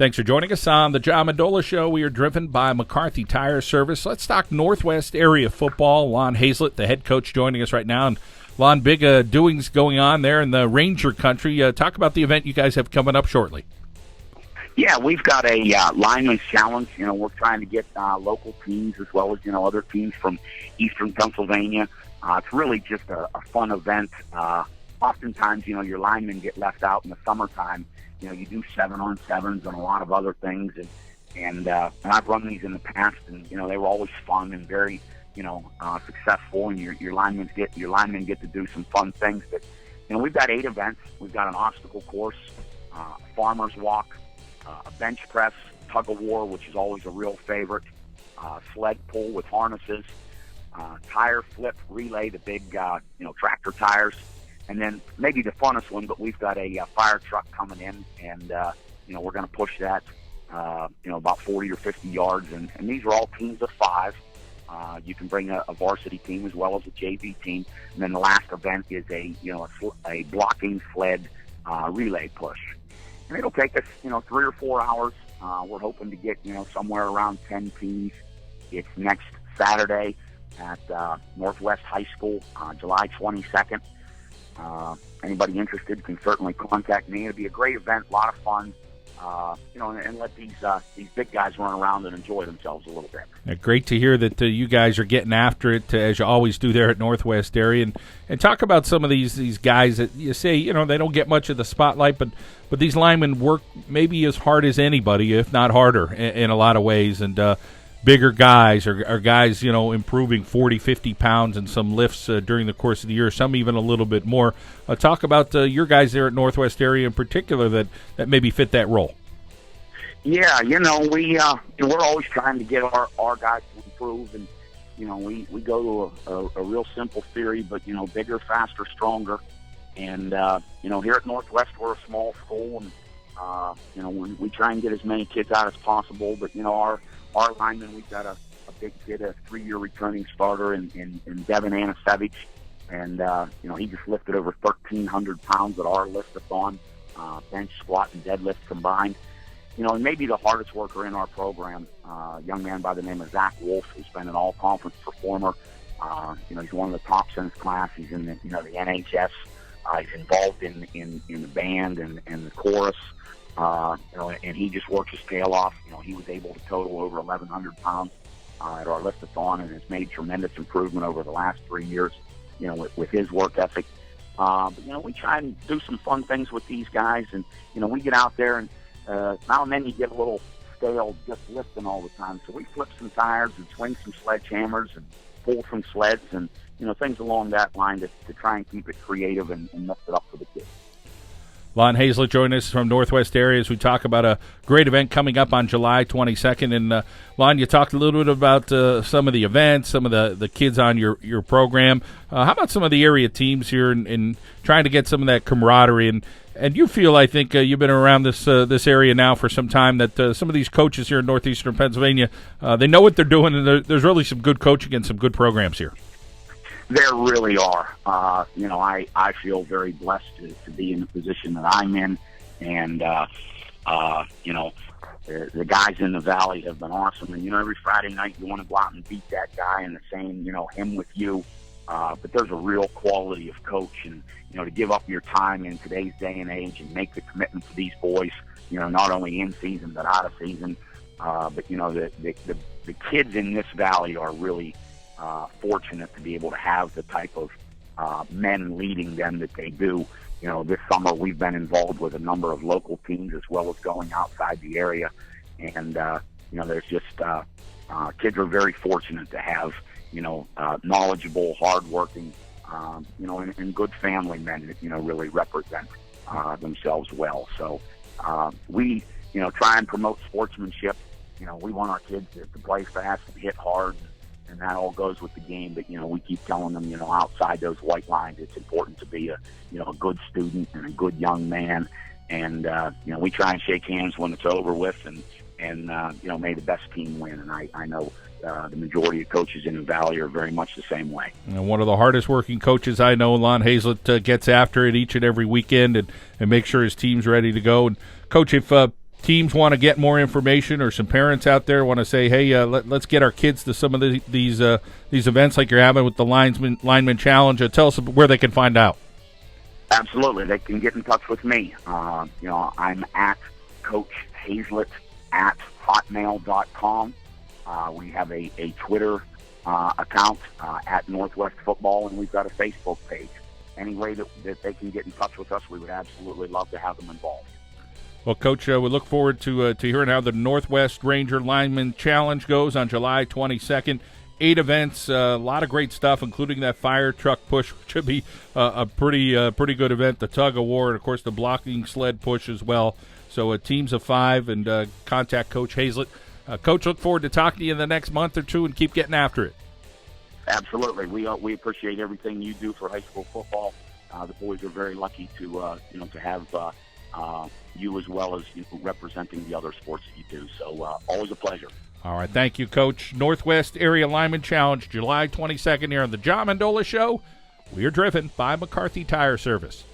Thanks for joining us on the John Mendola Show. We are driven by McCarthy Tire Service. Let's talk Northwest area football. Lon Hazlet, the head coach, joining us right now. And Lon, big doings going on there in the Ranger country. Talk about the event you guys have coming up shortly. Yeah, we've got a Lineman Challenge. We're trying to get local teams as well as, other teams from eastern Pennsylvania. It's really just a fun event. Oftentimes, your linemen get left out in the summertime. You do 7-on-7s and a lot of other things. And I've run these in the past, and, they were always fun and very, successful. And your linemen get to do some fun things. But, we've got 8 events. We've got an obstacle course, a farmer's walk, a bench press, tug of war, which is always a real favorite, sled pull with harnesses, tire flip relay, the big, tractor tires, and then maybe the funnest one, but we've got a fire truck coming in, and, we're going to push that, about 40 or 50 yards, and these are all teams of 5. You can bring a varsity team as well as a JV team, and then the last event is a blocking sled relay push. And it'll take us, 3 or 4 hours. We're hoping to get, somewhere around 10 teams. It's next Saturday at Northwest High School, July 22nd. Anybody interested can certainly contact me. It'll be a great event, a lot of fun, and let these big guys run around and enjoy themselves a little bit. Yeah, great to hear that you guys are getting after it, as you always do there at Northwest area. And talk about some of these guys that you say, they don't get much of the spotlight, but these linemen work maybe as hard as anybody, if not harder, in a lot of ways. And bigger guys are guys, improving 40, 50 pounds in some lifts during the course of the year, some even a little bit more. Talk about your guys there at Northwest area in particular that maybe fit that role. Yeah, we're always trying to get our guys to improve, and, we go to a real simple theory, but, bigger, faster, stronger. And, here at Northwest, we're a small school, and, we try and get as many kids out as possible, but, our linemen, we've got a big kid, a 3-year returning starter in Devin Anasevich, and, he just lifted over 1,300 pounds at our lift-a-thon, bench, squat, and deadlift combined. And maybe the hardest worker in our program, a young man by the name of Zach Wolf, who's been an all-conference performer. He's one of the tops in his class. He's in the NHS. He's involved in the band and the chorus. And he just works his tail off. He was able to total over 1,100 pounds at our lift-a-thon and has made tremendous improvement over the last 3 years, with his work ethic. But, we try and do some fun things with these guys. And, we get out there, and now and then you get a little stale just lifting all the time. So we flip some tires and swing some sledgehammers and pull some sleds and, things along that line to try and keep it creative and lift it up for the kids. Lon Hazlet joining us from Northwest area as we talk about a great event coming up on July 22nd. And, Lon, you talked a little bit about some of the events, some of the kids on your program. How about some of the area teams here and trying to get some of that camaraderie? And you feel, I think, you've been around this area now for some time, that some of these coaches here in northeastern Pennsylvania, they know what they're doing, and there's really some good coaching and some good programs here. There really are. I feel very blessed to be in the position that I'm in, and the guys in the Valley have been awesome. And every Friday night you want to go out and beat that guy in the same, him with you. But there's a real quality of coach, and to give up your time in today's day and age and make the commitment to these boys, not only in season but out of season. But the kids in this Valley are really fortunate to be able to have the type of men leading them that they do. This summer we've been involved with a number of local teams as well as going outside the area. And, there's just kids are very fortunate to have, knowledgeable, hardworking, and good family men that, really represent themselves well. So we, try and promote sportsmanship. We want our kids to play fast and hit hard, and that all goes with the game. But, we keep telling them, outside those white lines, it's important to be a good student and a good young man. And, we try and shake hands when it's over with and may the best team win. And I know the majority of coaches in the Valley are very much the same way. And one of the hardest working coaches I know, Lon Hazlet, gets after it each and every weekend and makes sure his team's ready to go. And Coach, if teams want to get more information, or some parents out there want to say, hey, let's get our kids to some of these events like you're having with the Lineman Challenge, tell us where they can find out. Absolutely. They can get in touch with me. I'm at Coach Hazlet at hotmail.com. We have a Twitter account at Northwest Football, and we've got a Facebook page. Any way that they can get in touch with us, we would absolutely love to have them involved. Well, Coach, we look forward to hearing how the Northwest Ranger Lineman Challenge goes on July 22nd. 8 events, a lot of great stuff, including that fire truck push, which should be a pretty good event, the tug of war, and, of course, the blocking sled push as well. So teams of 5, and contact Coach Hazlet. Coach, look forward to talking to you in the next month or two, and keep getting after it. Absolutely. We appreciate everything you do for high school football. The boys are very lucky to have you as well as representing the other sports that you do. So always a pleasure. All right. Thank you, Coach. Northwest Area Lineman Challenge, July 22nd here on the John Mendola Show. We are driven by McCarthy Tire Service.